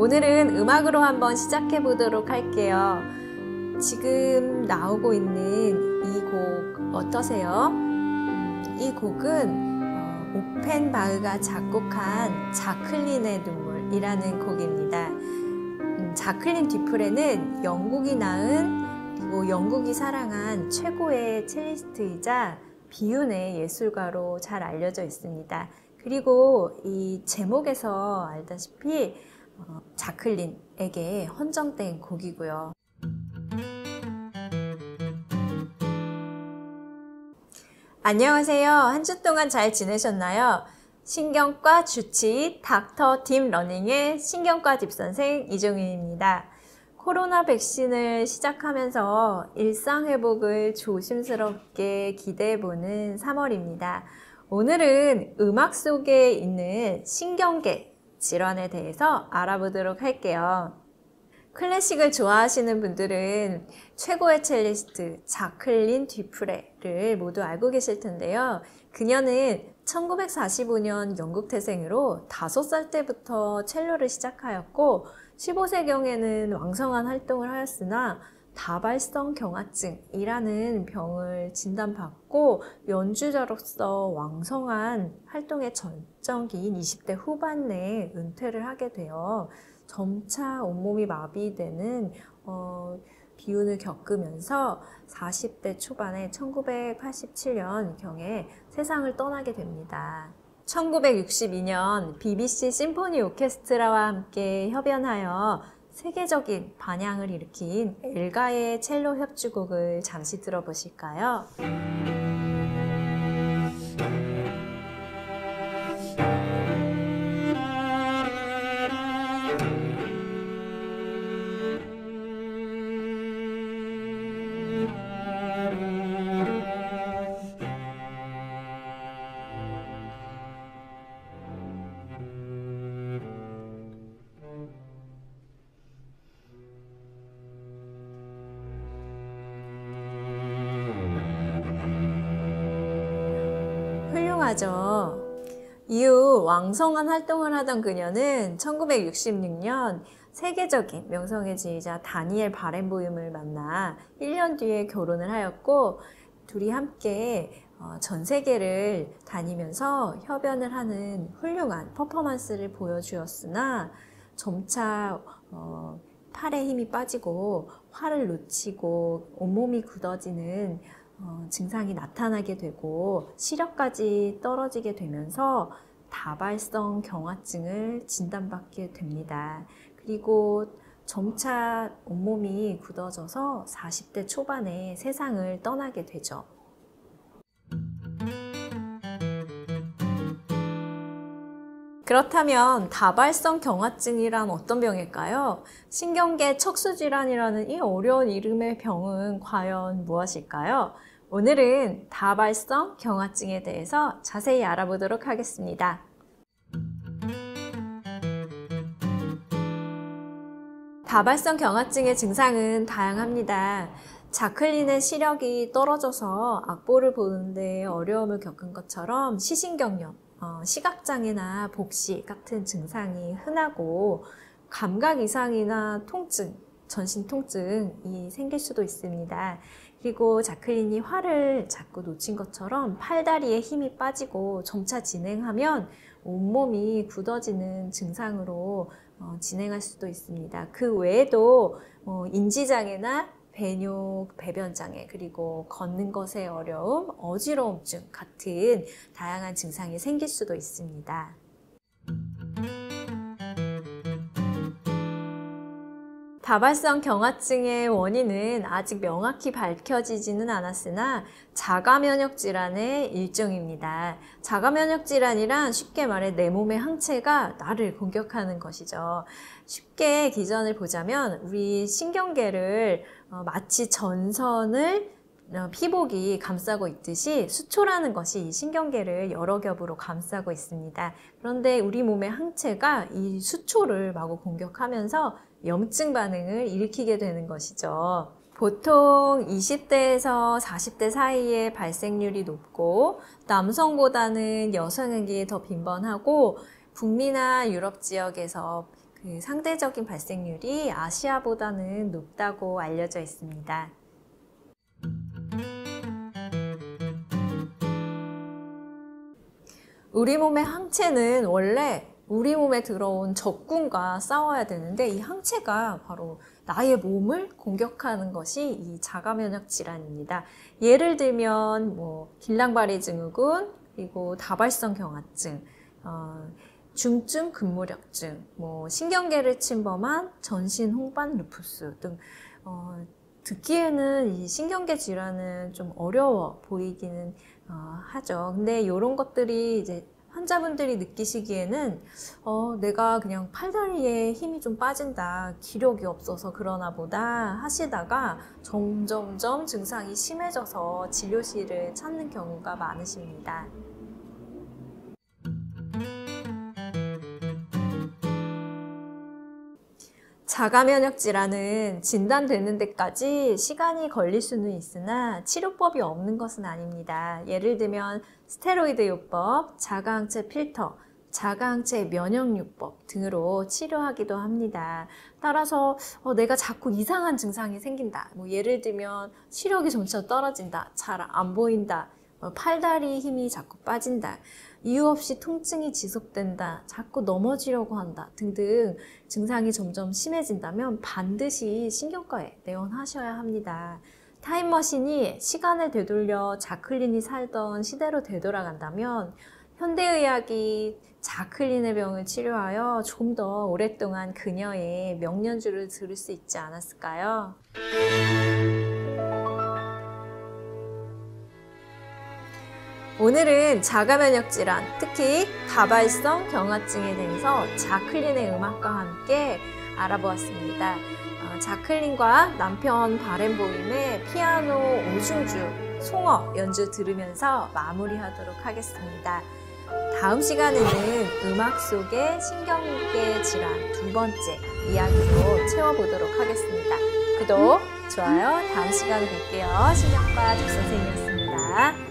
오늘은 음악으로 한번 시작해 보도록 할게요. 지금 나오고 있는 이 곡 어떠세요? 이 곡은 오펜바흐가 작곡한 자클린의 눈물이라는 곡입니다. 자클린 뒤프레는 영국이 낳은 그리고 영국이 사랑한 최고의 첼리스트이자 비운의 예술가로 잘 알려져 있습니다. 그리고 이 제목에서 알다시피 자클린에게 헌정된 곡이고요. 안녕하세요. 한 주 동안 잘 지내셨나요? 신경과 주치의 닥터 딥 러닝의 신경과 딥선생 이종윤입니다. 코로나 백신을 시작하면서 일상회복을 조심스럽게 기대해보는 3월입니다. 오늘은 음악 속에 있는 신경계 질환에 대해서 알아보도록 할게요. 클래식을 좋아하시는 분들은 최고의 첼리스트 자클린 뒤프레를 모두 알고 계실 텐데요. 그녀는 1945년 영국 태생으로 5살 때부터 첼로를 시작하였고 15세경에는 왕성한 활동을 하였으나 다발성 경화증이라는 병을 진단받고 연주자로서 왕성한 활동의 전성기인 20대 후반에 은퇴를 하게 되어 점차 온몸이 마비되는 비운을 겪으면서 40대 초반에 1987년경에 세상을 떠나게 됩니다. 1962년 BBC 심포니 오케스트라와 함께 협연하여 세계적인 반향을 일으킨 엘가의 첼로 협주곡을 잠시 들어보실까요? 훌륭하죠. 이후 왕성한 활동을 하던 그녀는 1966년 세계적인 명성의 지휘자 다니엘 바렌보임을 만나 1년 뒤에 결혼을 하였고 둘이 함께 전 세계를 다니면서 협연을 하는 훌륭한 퍼포먼스를 보여주었으나 점차 팔에 힘이 빠지고 활을 놓치고 온몸이 굳어지는 증상이 나타나게 되고 시력까지 떨어지게 되면서 다발성 경화증을 진단받게 됩니다. 그리고 점차 온몸이 굳어져서 40대 초반에 세상을 떠나게 되죠. 그렇다면 다발성 경화증이란 어떤 병일까요? 신경계 척수질환이라는 이 어려운 이름의 병은 과연 무엇일까요? 오늘은 다발성 경화증에 대해서 자세히 알아보도록 하겠습니다. 다발성 경화증의 증상은 다양합니다. 자클린의 시력이 떨어져서 악보를 보는데 어려움을 겪은 것처럼 시신경염, 시각장애나 복시 같은 증상이 흔하고 감각 이상이나 통증, 전신 통증이 생길 수도 있습니다. 그리고 자클린이 활을 자꾸 놓친 것처럼 팔다리에 힘이 빠지고 점차 진행하면 온몸이 굳어지는 증상으로 진행할 수도 있습니다. 그 외에도 인지장애나 배뇨, 배변장애, 그리고 걷는 것의 어려움, 어지러움증 같은 다양한 증상이 생길 수도 있습니다. 다발성 경화증의 원인은 아직 명확히 밝혀지지는 않았으나 자가면역 질환의 일종입니다. 자가면역 질환이란 쉽게 말해 내 몸의 항체가 나를 공격하는 것이죠. 쉽게 기전을 보자면 우리 신경계를 마치 전선을 피복이 감싸고 있듯이 수초라는 것이 이 신경계를 여러 겹으로 감싸고 있습니다. 그런데 우리 몸의 항체가 이 수초를 마구 공격하면서 염증 반응을 일으키게 되는 것이죠. 보통 20대에서 40대 사이에 발생률이 높고 남성보다는 여성에게 더 빈번하고 북미나 유럽 지역에서 그 상대적인 발생률이 아시아보다는 높다고 알려져 있습니다. 우리 몸의 항체는 원래 우리 몸에 들어온 적군과 싸워야 되는데 이 항체가 바로 나의 몸을 공격하는 것이 이 자가면역 질환입니다. 예를 들면 길랑바리 증후군, 그리고 다발성 경화증, 중증 근무력증, 신경계를 침범한 전신 홍반 루푸스 등 듣기에는 이 신경계 질환은 좀 어려워 보이기는 하죠. 근데 이런 것들이 이제 환자분들이 느끼시기에는 내가 그냥 팔다리에 힘이 좀 빠진다, 기력이 없어서 그러나 보다 하시다가 점점점 증상이 심해져서 진료실을 찾는 경우가 많으십니다. 자가면역 질환은 진단되는 데까지 시간이 걸릴 수는 있으나 치료법이 없는 것은 아닙니다. 예를 들면 스테로이드 요법, 자가항체 필터, 자가항체 면역요법 등으로 치료하기도 합니다. 따라서 내가 자꾸 이상한 증상이 생긴다. 예를 들면 시력이 점차 떨어진다, 잘 안 보인다, 팔다리 힘이 자꾸 빠진다, 이유 없이 통증이 지속된다, 자꾸 넘어지려고 한다 등등 증상이 점점 심해진다면 반드시 신경과에 내원하셔야 합니다. 타임머신이 시간을 되돌려 자클린이 살던 시대로 되돌아간다면 현대의학이 자클린의 병을 치료하여 좀 더 오랫동안 그녀의 명연주를 들을 수 있지 않았을까요? 오늘은 자가면역 질환, 특히 다발성 경화증에 대해서 자클린의 음악과 함께 알아보았습니다. 자클린과 남편 바렌보임의 피아노 오중주, 송어 연주 들으면서 마무리하도록 하겠습니다. 다음 시간에는 음악 속의 신경계 질환 두 번째 이야기로 채워보도록 하겠습니다. 구독, 좋아요, 다음 시간에 뵐게요. 신경과 족선생이었습니다.